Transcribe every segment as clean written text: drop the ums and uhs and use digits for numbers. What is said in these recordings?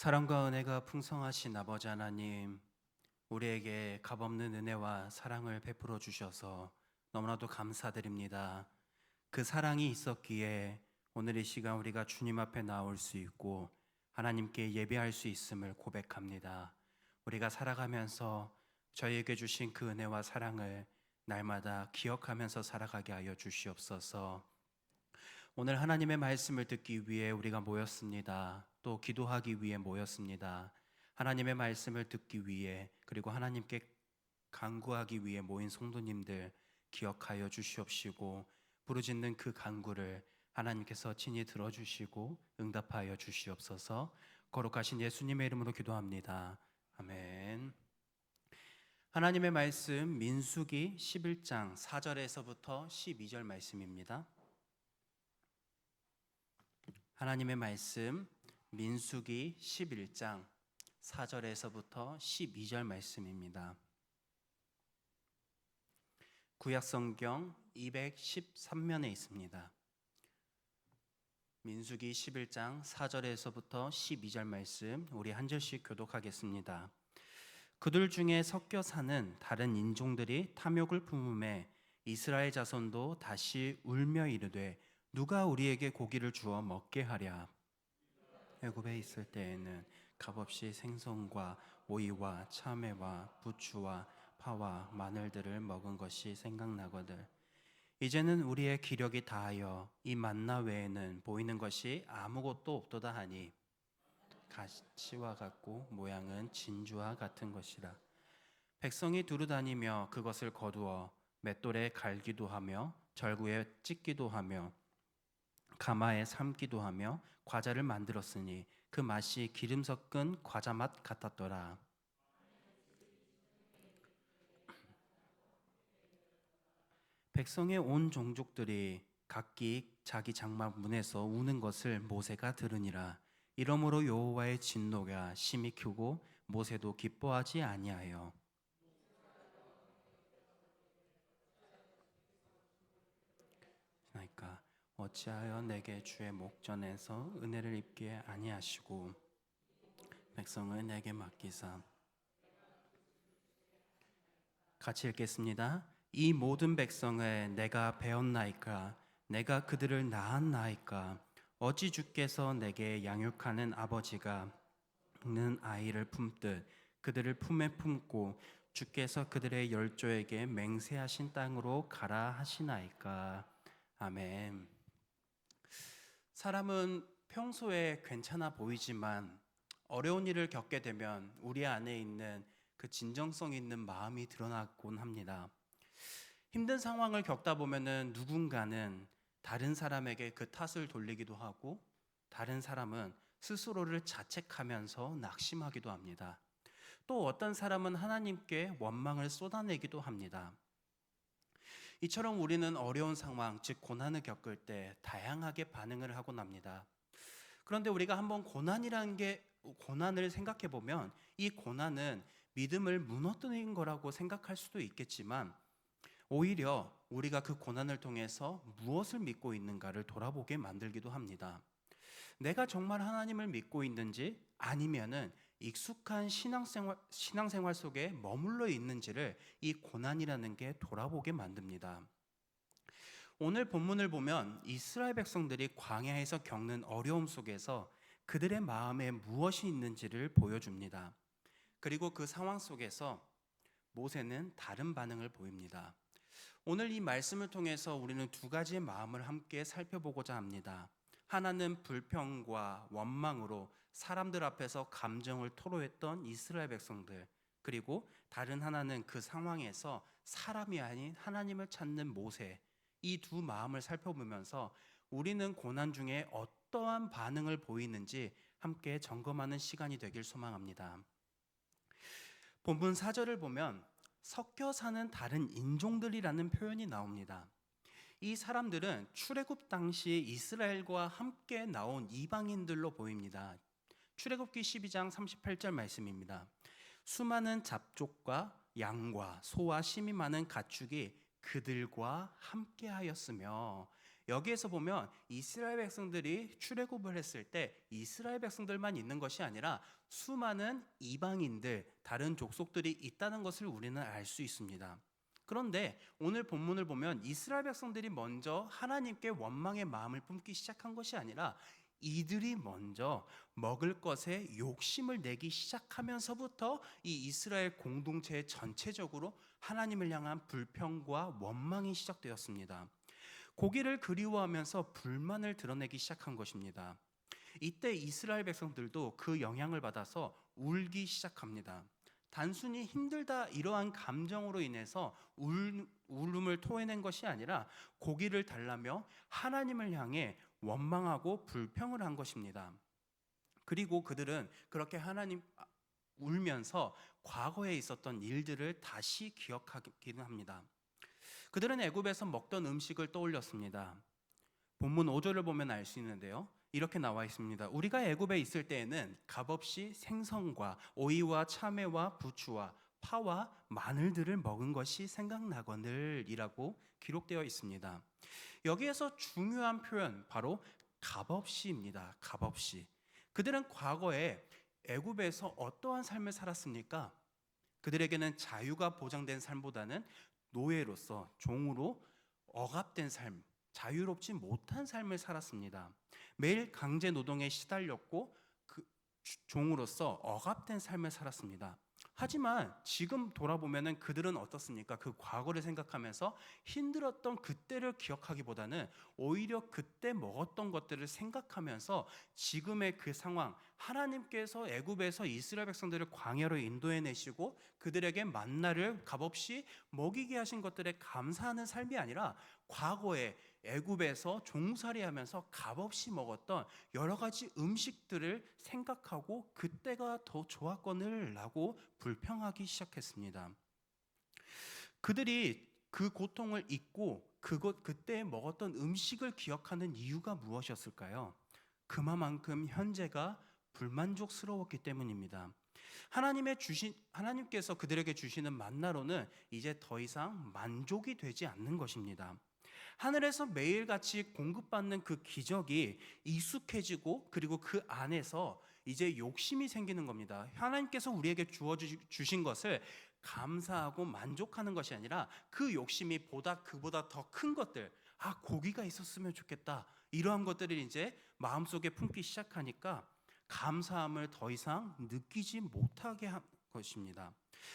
사랑과 은혜가 풍성하신 아버지 하나님, 우리에게 값없는 은혜와 사랑을 베풀어 주셔서 너무나도 감사드립니다. 그 사랑이 있었기에 오늘 이 시간 우리가 주님 앞에 나올 수 있고 하나님께 예배할 수 있음을 고백합니다. 우리가 살아가면서 저희에게 주신 그 은혜와 사랑을 날마다 기억하면서 살아가게 하여 주시옵소서. 오늘 하나님의 말씀을 듣기 위해 우리가 모였습니다. 또 기도하기 위해 모였습니다. 하나님의 말씀을 듣기 위해, 그리고 하나님께 간구하기 위해 모인 성도님들 기억하여 주시옵시고, 부르짖는 그 간구를 하나님께서 친히 들어주시고 응답하여 주시옵소서. 거룩하신 예수님의 이름으로 기도합니다. 아멘. 하나님의 말씀 민수기 11장 4절에서부터 12절 말씀입니다. 하나님의 말씀 민수기 11장 4절에서부터 12절 말씀입니다. 구약성경 213면에 있습니다. 민수기 11장 4절에서부터 12절 말씀 우리 한 절씩 교독하겠습니다. 그들 중에 섞여 사는 다른 인종들이 탐욕을 품음에 이스라엘 자손도 다시 울며 이르되 누가 우리에게 고기를 주어 먹게 하랴. 애굽에 있을 때에는 값없이 생선과 오이와 참외와 부추와 파와 마늘들을 먹은 것이 생각나거늘 이제는 우리의 기력이 다하여 이 만나 외에는 보이는 것이 아무것도 없도다 하니 가시와 같고 모양은 진주와 같은 것이라. 백성이 두루다니며 그것을 거두어 맷돌에 갈기도 하며 절구에 찢기도 하며 가마에 삶기도 하며 과자를 만들었으니 그 맛이 기름 섞은 과자 맛 같았더라. 백성의 온 종족들이 각기 자기 장막 문에서 우는 것을 모세가 들으니라. 이러므로 여호와의 진노가 심히 크고 모세도 기뻐하지 아니하여 그러니까 어찌하여 내게 주의 목전에서 은혜를 입게 아니하시고 백성을 내게 맡기사. 같이 읽겠습니다. 이 모든 백성을 내가 배웠나이까 내가 그들을 낳았나이까 어찌 주께서 내게 양육하는 아버지가 는 아이를 품듯 그들을 품에 품고 주께서 그들의 열조에게 맹세하신 땅으로 가라 하시나이까. 아멘. 사람은 평소에 괜찮아 보이지만 어려운 일을 겪게 되면 우리 안에 있는 그 진정성 있는 마음이 드러나곤 합니다. 힘든 상황을 겪다 보면은 누군가는 다른 사람에게 그 탓을 돌리기도 하고 다른 사람은 스스로를 자책하면서 낙심하기도 합니다. 또 어떤 사람은 하나님께 원망을 쏟아내기도 합니다. 이처럼 우리는 어려운 상황, 즉 고난을 겪을 때 다양하게 반응을 하곤 합니다. 그런데 우리가 한번 고난을 생각해 보면 이 고난은 믿음을 무너뜨리는 거라고 생각할 수도 있겠지만 오히려 우리가 그 고난을 통해서 무엇을 믿고 있는가를 돌아보게 만들기도 합니다. 내가 정말 하나님을 믿고 있는지 아니면은 익숙한 신앙생활 속에 머물러 있는지를 이 고난이라는 게 돌아보게 만듭니다. 오늘 본문을 보면 이스라엘 백성들이 광야에서 겪는 어려움 속에서 그들의 마음에 무엇이 있는지를 보여줍니다. 그리고 그 상황 속에서 모세는 다른 반응을 보입니다. 오늘 이 말씀을 통해서 우리는 두 가지의 마음을 함께 살펴보고자 합니다. 하나는 불평과 원망으로 사람들 앞에서 감정을 토로했던 이스라엘 백성들, 그리고 다른 하나는 그 상황에서 사람이 아닌 하나님을 찾는 모세, 이 두 마음을 살펴보면서 우리는 고난 중에 어떠한 반응을 보이는지 함께 점검하는 시간이 되길 소망합니다. 본문 4절을 보면 섞여 사는 다른 인종들이라는 표현이 나옵니다. 이 사람들은 출애굽 당시 이스라엘과 함께 나온 이방인들로 보입니다. 출애굽기 12장 38절 말씀입니다. 수많은 잡족과 양과 소와 심이 많은 가축이 그들과 함께 하였으며, 여기에서 보면 이스라엘 백성들이 출애굽을 했을 때 이스라엘 백성들만 있는 것이 아니라 수많은 이방인들, 다른 족속들이 있다는 것을 우리는 알 수 있습니다. 그런데 오늘 본문을 보면 이스라엘 백성들이 먼저 하나님께 원망의 마음을 품기 시작한 것이 아니라 이들이 먼저 먹을 것에 욕심을 내기 시작하면서부터 이 이스라엘 공동체 전체적으로 하나님을 향한 불평과 원망이 시작되었습니다. 고기를 그리워하면서 불만을 드러내기 시작한 것입니다. 이때 이스라엘 백성들도 그 영향을 받아서 울기 시작합니다. 단순히 힘들다 이러한 감정으로 인해서 울음을 토해낸 것이 아니라 고기를 달라며 하나님을 향해 원망하고 불평을 한 것입니다. 그리고 그들은 그렇게 하나님 울면서 과거에 있었던 일들을 다시 기억하기는 합니다. 그들은 애굽에서 먹던 음식을 떠올렸습니다. 본문 5절을 보면 알 수 있는데요. 이렇게 나와 있습니다. 우리가 애굽에 있을 때에는 값없이 생선과 오이와 참외와 부추와 파와 마늘들을 먹은 것이 생각나거늘이라고 기록되어 있습니다. 여기에서 중요한 표현 바로 값없이입니다. 값없이. 그들은 과거에 애굽에서 어떠한 삶을 살았습니까? 그들에게는 자유가 보장된 삶보다는 노예로서 종으로 억압된 삶, 자유롭지 못한 삶을 살았습니다. 매일 강제 노동에 시달렸고 그 종으로서 억압된 삶을 살았습니다. 하지만 지금 돌아보면은 그들은 어떻습니까? 그 과거를 생각하면서 힘들었던 그때를 기억하기보다는 오히려 그때 먹었던 것들을 생각하면서 지금의 그 상황, 하나님께서 애굽에서 이스라엘 백성들을 광야로 인도해 내시고 그들에게 만나를 값없이 먹이게 하신 것들에 감사하는 삶이 아니라 과거에 애굽에서 종살이하면서 값없이 먹었던 여러 가지 음식들을 생각하고 그때가 더 좋았거늘라고 불평하기 시작했습니다. 그들이 그 고통을 잊고 그때 먹었던 음식을 기억하는 이유가 무엇이었을까요? 그만큼 현재가 불만족스러웠기 때문입니다. 하나님께서 그들에게 주시는 만나로는 이제 더 이상 만족이 되지 않는 것입니다. 하늘에서 매일같이 공급받는 그 기적이 익숙해지고 그리고 그 안에서 이제 욕심이 생기는 겁니다. 하나님께서 우리에게 주신 것을 감사하고 만족하는 것이 아니라 그 욕심이 그보다 더 큰 것들, 고기가 있었으면 좋겠다, 이러한 것들을 이제 마음속에 품기 시작하니까 감사함을 더 이상 느끼지 못하게 한 것입니다.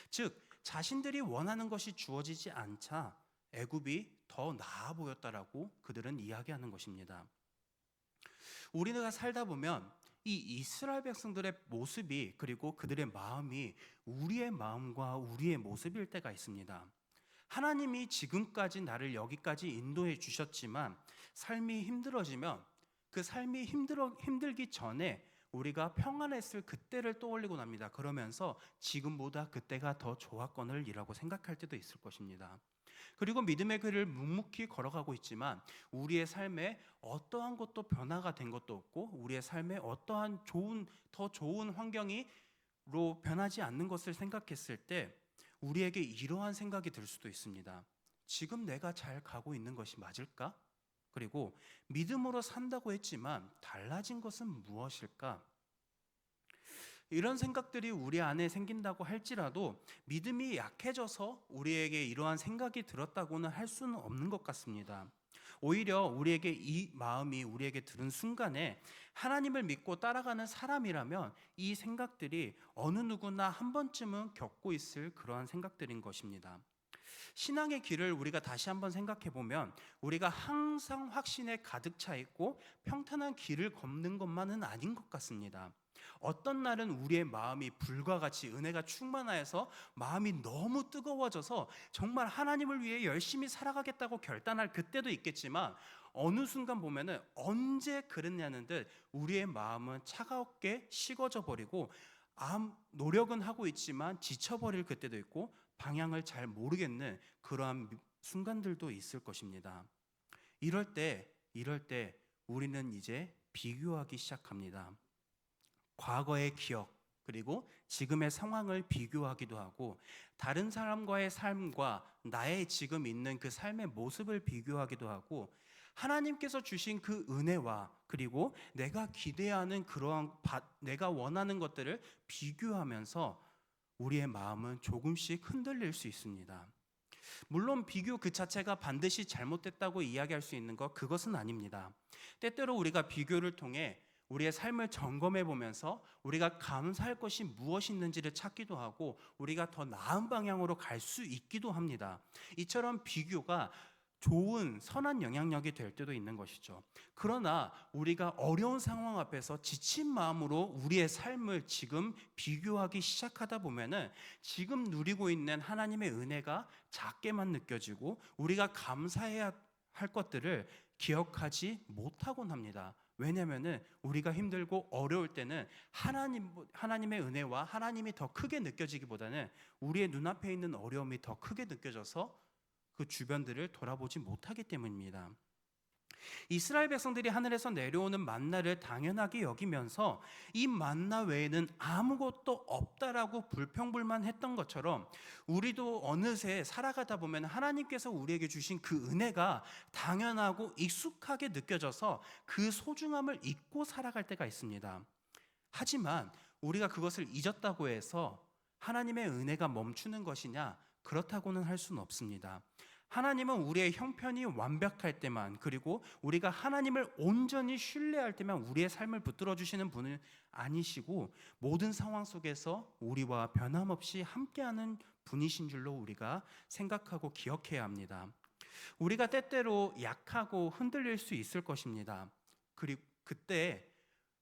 즉 자신들이 원하는 것이 주어지지 않자 애굽이 더 나아 보였다라고 그들은 이야기하는 것입니다. 우리가 살다 보면 이 이스라엘 백성들의 모습이 그리고 그들의 마음이 우리의 마음과 우리의 모습일 때가 있습니다. 하나님이 지금까지 나를 여기까지 인도해 주셨지만 삶이 힘들어지면 그 삶이 힘들기 전에 우리가 평안했을 그때를 떠올리고 납니다. 그러면서 지금보다 그때가 더 좋았거늘이라고 생각할 때도 있을 것입니다. 그리고 믿음의 길을 묵묵히 걸어가고 있지만 우리의 삶에 어떠한 것도 변화가 된 것도 없고 우리의 삶에 어떠한 더 좋은 환경으로 변하지 않는 것을 생각했을 때 우리에게 이러한 생각이 들 수도 있습니다. 지금 내가 잘 가고 있는 것이 맞을까? 그리고 믿음으로 산다고 했지만 달라진 것은 무엇일까? 이런 생각들이 우리 안에 생긴다고 할지라도 믿음이 약해져서 우리에게 이러한 생각이 들었다고는 할 수는 없는 것 같습니다. 오히려 우리에게 이 마음이 우리에게 들은 순간에 하나님을 믿고 따라가는 사람이라면 이 생각들이 어느 누구나 한 번쯤은 겪고 있을 그러한 생각들인 것입니다. 신앙의 길을 우리가 다시 한번 생각해 보면 우리가 항상 확신에 가득 차 있고 평탄한 길을 걷는 것만은 아닌 것 같습니다. 어떤 날은 우리의 마음이 불과 같이 은혜가 충만하여서 마음이 너무 뜨거워져서 정말 하나님을 위해 열심히 살아가겠다고 결단할 그때도 있겠지만 어느 순간 보면은 언제 그랬냐는 듯 우리의 마음은 차갑게 식어져 버리고 노력은 하고 있지만 지쳐버릴 그때도 있고 방향을 잘 모르겠는 그러한 순간들도 있을 것입니다. 이럴 때 우리는 이제 비교하기 시작합니다. 과거의 기억 그리고 지금의 상황을 비교하기도 하고 다른 사람과의 삶과 나의 지금 있는 그 삶의 모습을 비교하기도 하고 하나님께서 주신 그 은혜와 그리고 내가 기대하는 내가 원하는 것들을 비교하면서 우리의 마음은 조금씩 흔들릴 수 있습니다. 물론 비교 그 자체가 반드시 잘못됐다고 이야기할 수 있는 것, 그것은 아닙니다. 때때로 우리가 비교를 통해 우리의 삶을 점검해 보면서 우리가 감사할 것이 무엇이 있는지를 찾기도 하고 우리가 더 나은 방향으로 갈 수 있기도 합니다. 이처럼 비교가 좋은 선한 영향력이 될 때도 있는 것이죠. 그러나 우리가 어려운 상황 앞에서 지친 마음으로 우리의 삶을 지금 비교하기 시작하다 보면은 지금 누리고 있는 하나님의 은혜가 작게만 느껴지고 우리가 감사해야 할 것들을 기억하지 못하곤 합니다. 왜냐하면은 우리가 힘들고 어려울 때는 하나님의 은혜와 하나님이 더 크게 느껴지기보다는 우리의 눈앞에 있는 어려움이 더 크게 느껴져서 그 주변들을 돌아보지 못하기 때문입니다. 이스라엘 백성들이 하늘에서 내려오는 만나를 당연하게 여기면서 이 만나 외에는 아무것도 없다라고 불평불만했던 것처럼 우리도 어느새 살아가다 보면 하나님께서 우리에게 주신 그 은혜가 당연하고 익숙하게 느껴져서 그 소중함을 잊고 살아갈 때가 있습니다. 하지만 우리가 그것을 잊었다고 해서 하나님의 은혜가 멈추는 것이냐? 그렇다고는 할 수는 없습니다. 하나님은 우리의 형편이 완벽할 때만, 그리고 우리가 하나님을 온전히 신뢰할 때만 우리의 삶을 붙들어 주시는 분은 아니시고 모든 상황 속에서 우리와 변함없이 함께하는 분이신 줄로 우리가 생각하고 기억해야 합니다. 우리가 때때로 약하고 흔들릴 수 있을 것입니다. 그리고 그때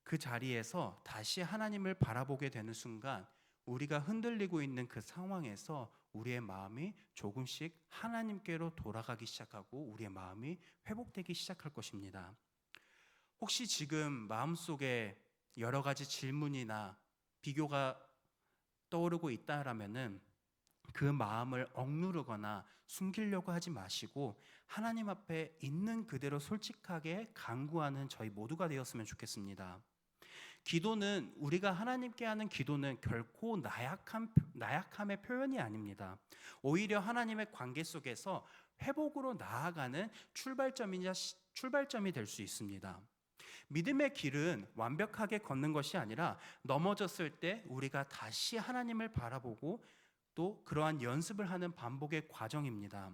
그 자리에서 다시 하나님을 바라보게 되는 순간 우리가 흔들리고 있는 그 상황에서 우리의 마음이 조금씩 하나님께로 돌아가기 시작하고 우리의 마음이 회복되기 시작할 것입니다. 혹시 지금 마음속에 여러 가지 질문이나 비교가 떠오르고 있다라면은 그 마음을 억누르거나 숨기려고 하지 마시고 하나님 앞에 있는 그대로 솔직하게 간구하는 저희 모두가 되었으면 좋겠습니다. 기도는 우리가 하나님께 하는 기도는 결코 나약함의 표현이 아닙니다. 오히려 하나님의 관계 속에서 회복으로 나아가는 출발점이 될 수 있습니다. 믿음의 길은 완벽하게 걷는 것이 아니라 넘어졌을 때 우리가 다시 하나님을 바라보고 또 그러한 연습을 하는 반복의 과정입니다.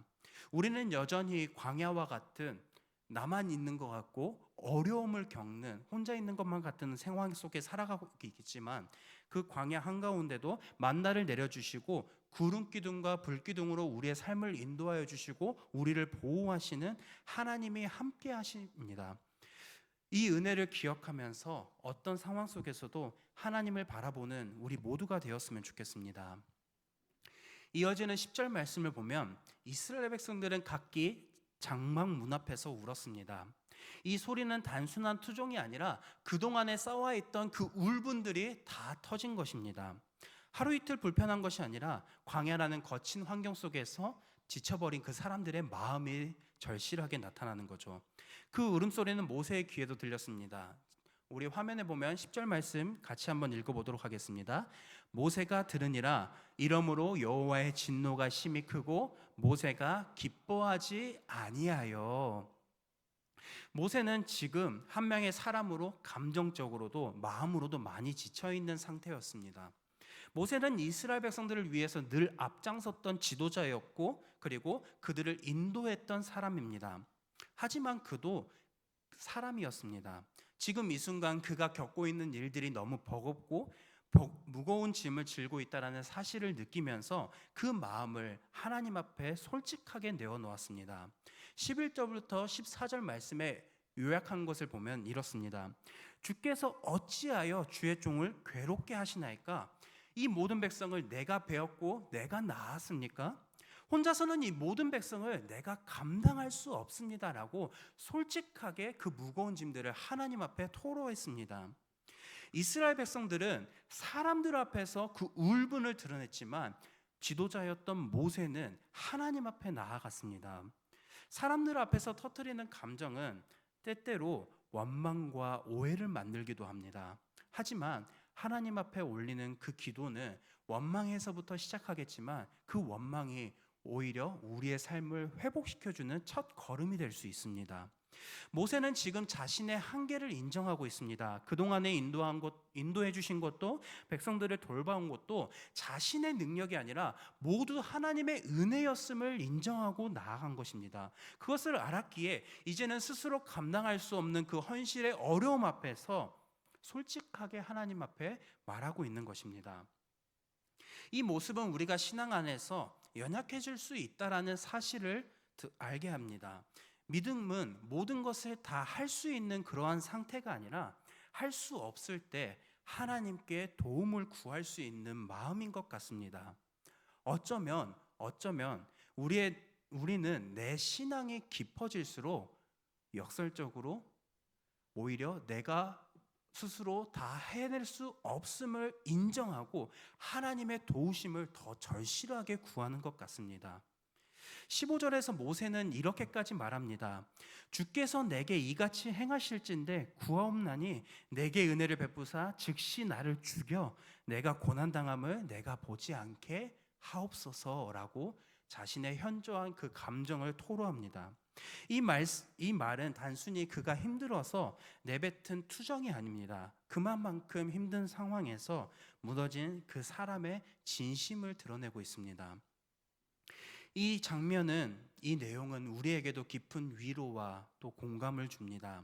우리는 여전히 광야와 같은 나만 있는 것 같고 어려움을 겪는 혼자 있는 것만 같은 상황 속에 살아가고 있겠지만 그 광야 한가운데도 만나를 내려주시고 구름 기둥과 불 기둥으로 우리의 삶을 인도하여 주시고 우리를 보호하시는 하나님이 함께 하십니다. 이 은혜를 기억하면서 어떤 상황 속에서도 하나님을 바라보는 우리 모두가 되었으면 좋겠습니다. 이어지는 10절 말씀을 보면 이스라엘 백성들은 각기 장막 문 앞에서 울었습니다. 이 소리는 단순한 투정이 아니라 그동안에 쌓아있던 그 울분들이 다 터진 것입니다. 하루 이틀 불편한 것이 아니라 광야라는 거친 환경 속에서 지쳐버린 그 사람들의 마음이 절실하게 나타나는 거죠. 그 울음소리는 모세의 귀에도 들렸습니다. 우리 화면에 보면 10절 말씀 같이 한번 읽어보도록 하겠습니다. 모세가 들으니라 이러므로 여호와의 진노가 심히 크고 모세가 기뻐하지 아니하여. 모세는 지금 한 명의 사람으로 감정적으로도 마음으로도 많이 지쳐있는 상태였습니다. 모세는 이스라엘 백성들을 위해서 늘 앞장섰던 지도자였고 그리고 그들을 인도했던 사람입니다. 하지만 그도 사람이었습니다. 지금 이 순간 그가 겪고 있는 일들이 너무 버겁고 무거운 짐을 지고 있다는 사실을 느끼면서 그 마음을 하나님 앞에 솔직하게 내어놓았습니다. 11절부터 14절 말씀에 요약한 것을 보면 이렇습니다. 주께서 어찌하여 주의 종을 괴롭게 하시나이까? 이 모든 백성을 내가 베었고 내가 낳았습니까? 혼자서는 이 모든 백성을 내가 감당할 수 없습니다라고 솔직하게 그 무거운 짐들을 하나님 앞에 토로했습니다. 이스라엘 백성들은 사람들 앞에서 그 울분을 드러냈지만 지도자였던 모세는 하나님 앞에 나아갔습니다. 사람들 앞에서 터뜨리는 감정은 때때로 원망과 오해를 만들기도 합니다. 하지만 하나님 앞에 올리는 그 기도는 원망에서부터 시작하겠지만 그 원망이 오히려 우리의 삶을 회복시켜주는 첫 걸음이 될 수 있습니다. 모세는 지금 자신의 한계를 인정하고 있습니다. 그동안에 인도해 주신 것도 백성들을 돌봐온 것도 자신의 능력이 아니라 모두 하나님의 은혜였음을 인정하고 나아간 것입니다. 그것을 알았기에 이제는 스스로 감당할 수 없는 그 헌실의 어려움 앞에서 솔직하게 하나님 앞에 말하고 있는 것입니다. 이 모습은 우리가 신앙 안에서 연약해질 수 있다라는 사실을 알게 합니다. 믿음은 모든 것을 다 할 수 있는 그러한 상태가 아니라 할 수 없을 때 하나님께 도움을 구할 수 있는 마음인 것 같습니다. 어쩌면 우리는 내 신앙이 깊어질수록 역설적으로 오히려 내가 스스로 다 해낼 수 없음을 인정하고 하나님의 도우심을 더 절실하게 구하는 것 같습니다. 15절에서 모세는 이렇게까지 말합니다. 주께서 내게 이같이 행하실진대 구하옵나니 내게 은혜를 베푸사 즉시 나를 죽여 내가 고난당함을 내가 보지 않게 하옵소서라고 자신의 현저한 그 감정을 토로합니다. 이 말은 단순히 그가 힘들어서 내뱉은 투정이 아닙니다. 그만큼 힘든 상황에서 무너진 그 사람의 진심을 드러내고 있습니다. 이 장면은, 이 내용은 우리에게도 깊은 위로와 또 공감을 줍니다.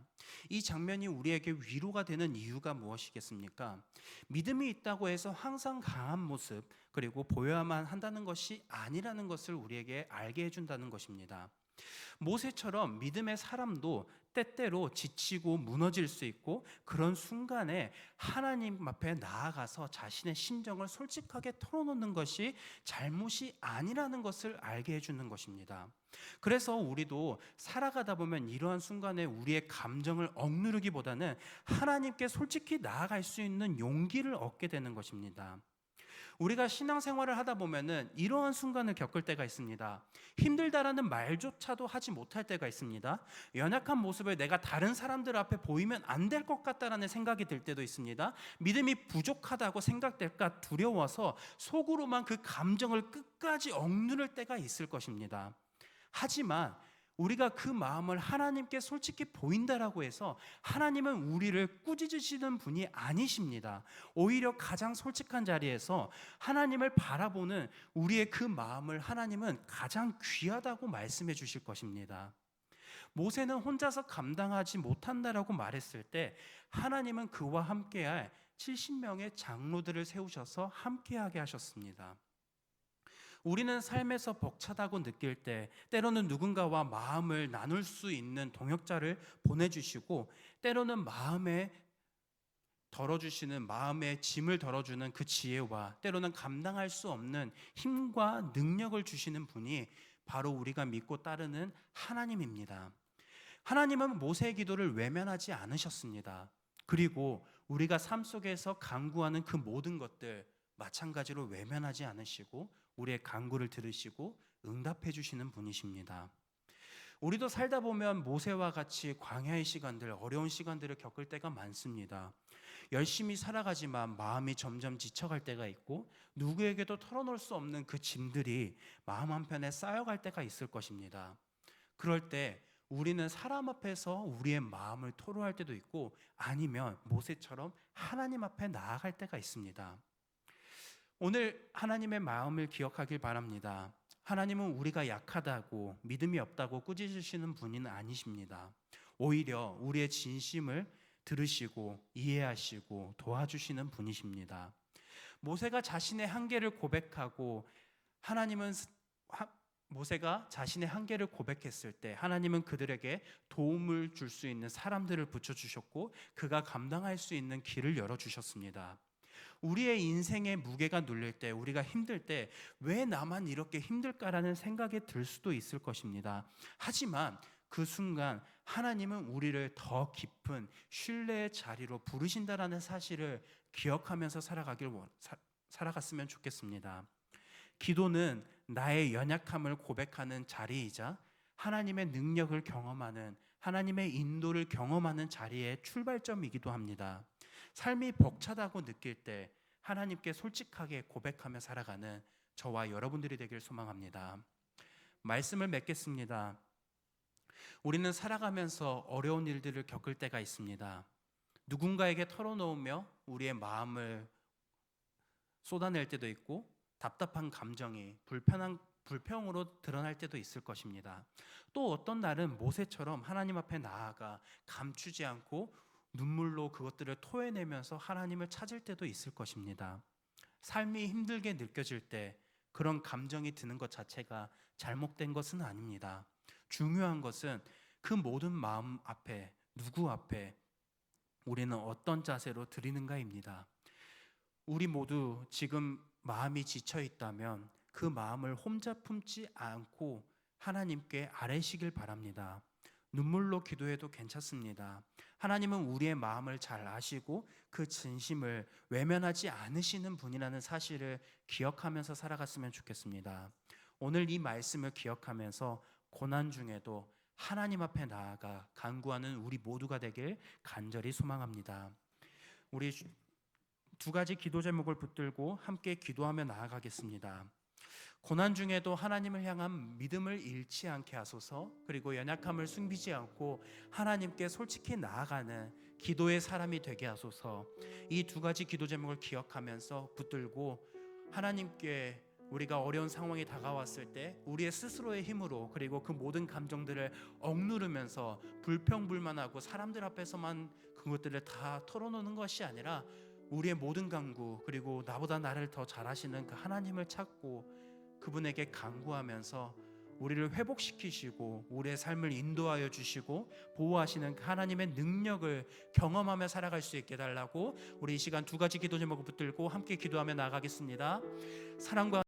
이 장면이 우리에게 위로가 되는 이유가 무엇이겠습니까? 믿음이 있다고 해서 항상 강한 모습, 그리고 보여야만 한다는 것이 아니라는 것을 우리에게 알게 해준다는 것입니다. 모세처럼 믿음의 사람도 때때로 지치고 무너질 수 있고, 그런 순간에 하나님 앞에 나아가서 자신의 심정을 솔직하게 털어놓는 것이 잘못이 아니라는 것을 알게 해주는 것입니다. 그래서 우리도 살아가다 보면 이러한 순간에 우리의 감정을 억누르기보다는 하나님께 솔직히 나아갈 수 있는 용기를 얻게 되는 것입니다. 우리가 신앙생활을 하다 보면은 이러한 순간을 겪을 때가 있습니다. 힘들다라는 말조차도 하지 못할 때가 있습니다. 연약한 모습을 내가 다른 사람들 앞에 보이면 안 될 것 같다라는 생각이 들 때도 있습니다. 믿음이 부족하다고 생각될까 두려워서 속으로만 그 감정을 끝까지 억누를 때가 있을 것입니다. 하지만 우리가 그 마음을 하나님께 솔직히 보인다라고 해서 하나님은 우리를 꾸짖으시는 분이 아니십니다. 오히려 가장 솔직한 자리에서 하나님을 바라보는 우리의 그 마음을 하나님은 가장 귀하다고 말씀해 주실 것입니다. 모세는 혼자서 감당하지 못한다라고 말했을 때 하나님은 그와 함께할 70명의 장로들을 세우셔서 함께하게 하셨습니다. 우리는 삶에서 벅차다고 느낄 때 때로는 누군가와 마음을 나눌 수 있는 동역자를 보내주시고, 때로는 마음의 짐을 덜어주는 그 지혜와 때로는 감당할 수 없는 힘과 능력을 주시는 분이 바로 우리가 믿고 따르는 하나님입니다. 하나님은 모세의 기도를 외면하지 않으셨습니다. 그리고 우리가 삶 속에서 간구하는 그 모든 것들 마찬가지로 외면하지 않으시고 우리의 간구를 들으시고 응답해 주시는 분이십니다. 우리도 살다 보면 모세와 같이 광야의 시간들, 어려운 시간들을 겪을 때가 많습니다. 열심히 살아가지만 마음이 점점 지쳐갈 때가 있고, 누구에게도 털어놓을 수 없는 그 짐들이 마음 한편에 쌓여갈 때가 있을 것입니다. 그럴 때 우리는 사람 앞에서 우리의 마음을 토로할 때도 있고, 아니면 모세처럼 하나님 앞에 나아갈 때가 있습니다. 오늘 하나님의 마음을 기억하길 바랍니다. 하나님은 우리가 약하다고, 믿음이 없다고 꾸짖으시는 분은 아니십니다. 오히려 우리의 진심을 들으시고 이해하시고 도와주시는 분이십니다. 모세가 자신의 한계를 고백하고 모세가 자신의 한계를 고백했을 때 하나님은 그들에게 도움을 줄 수 있는 사람들을 붙여주셨고, 그가 감당할 수 있는 길을 열어주셨습니다. 우리의 인생의 무게가 눌릴 때, 우리가 힘들 때 왜 나만 이렇게 힘들까라는 생각이 들 수도 있을 것입니다. 하지만 그 순간 하나님은 우리를 더 깊은 신뢰의 자리로 부르신다라는 사실을 기억하면서 살아갔으면 좋겠습니다. 기도는 나의 연약함을 고백하는 자리이자 하나님의 능력을 경험하는, 하나님의 인도를 경험하는 자리의 출발점이기도 합니다. 삶이 벅차다고 느낄 때 하나님께 솔직하게 고백하며 살아가는 저와 여러분들이 되길 소망합니다. 말씀을 맺겠습니다. 우리는 살아가면서 어려운 일들을 겪을 때가 있습니다. 누군가에게 털어놓으며 우리의 마음을 쏟아낼 때도 있고 답답한 감정이 불평으로 드러날 때도 있을 것입니다. 또 어떤 날은 모세처럼 하나님 앞에 나아가 감추지 않고 눈물로 그것들을 토해내면서 하나님을 찾을 때도 있을 것입니다. 삶이 힘들게 느껴질 때 그런 감정이 드는 것 자체가 잘못된 것은 아닙니다. 중요한 것은 그 모든 마음 앞에, 누구 앞에 우리는 어떤 자세로 드리는가입니다. 우리 모두 지금 마음이 지쳐 있다면 그 마음을 혼자 품지 않고 하나님께 아뢰시길 바랍니다. 눈물로 기도해도 괜찮습니다. 하나님은 우리의 마음을 잘 아시고 그 진심을 외면하지 않으시는 분이라는 사실을 기억하면서 살아갔으면 좋겠습니다. 오늘 이 말씀을 기억하면서 고난 중에도 하나님 앞에 나아가 간구하는 우리 모두가 되길 간절히 소망합니다. 우리 두 가지 기도 제목을 붙들고 함께 기도하며 나아가겠습니다. 고난 중에도 하나님을 향한 믿음을 잃지 않게 하소서. 그리고 연약함을 숨기지 않고 하나님께 솔직히 나아가는 기도의 사람이 되게 하소서. 이 두 가지 기도 제목을 기억하면서 붙들고 하나님께 우리가 어려운 상황이 다가왔을 때 우리의 스스로의 힘으로 그리고 그 모든 감정들을 억누르면서 불평불만하고 사람들 앞에서만 그것들을 다 털어놓는 것이 아니라 우리의 모든 간구 그리고 나보다 나를 더 잘하시는 그 하나님을 찾고 그분에게 간구하면서 우리를 회복시키시고 우리의 삶을 인도하여 주시고 보호하시는 그 하나님의 능력을 경험하며 살아갈 수 있게 해달라고 우리 이 시간 두 가지 기도 제목을 붙들고 함께 기도하며 나아가겠습니다. 사랑과